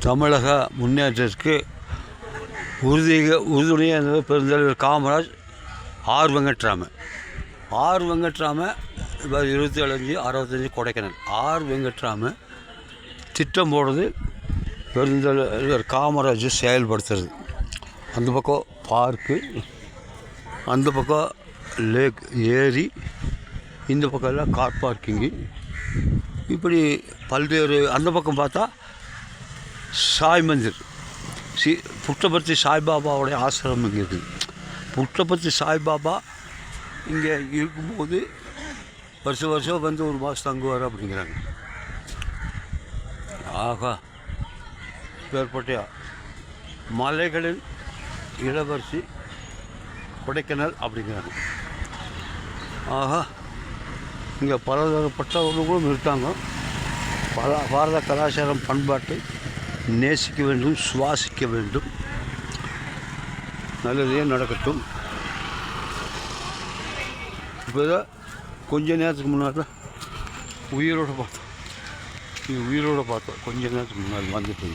தமிழக முன்னேற்றத்திற்கு உறுதுணையாக இருந்தது பெருந்தலைவர் காமராஜ். ஆர் வெங்கட்ராம இப்போ 27-5-65 கொடைக்கானல். ஆர் வெங்கட்ராம திட்டம் போடுறது பெருந்தலைவர் காமராஜ் செயல்படுத்துறது. அந்த பக்கம் பார்க்கு, அந்த பக்கம் லேக் ஏரி, இந்த பக்கம் எல்லாம் கார் பார்க்கிங்கு, இப்படி பல்வேறு. அந்த பக்கம் பார்த்தா சாய் மந்திர், புட்டபர்த்தி சாய்பாபாவுடைய ஆசிரமம் இங்கே இருக்குது. புட்டபர்த்தி சாய்பாபா இங்கே இருக்கும்போது வருஷம் வந்து ஒரு மாதம் தங்குவார் அப்படிங்கிறாங்க. ஆகா, பேர்பட்டியா மலைகளின் இளவரசி கொடைக்கானல் அப்படிங்கிறாங்க. ஆகா, இங்கே பலதரப்பட்டவர்களும் இருக்காங்க. பாரத கலாச்சாரம் பண்பாட்டை நேசிக்க வேண்டும், சுவாசிக்க வேண்டும். நல்லதே நடக்கட்டும். இப்போ தான் கொஞ்ச நேரத்துக்கு முன்னாடி உயிரோடு பார்த்தோம். கொஞ்ச நேரத்துக்கு முன்னாடி வந்துட்டு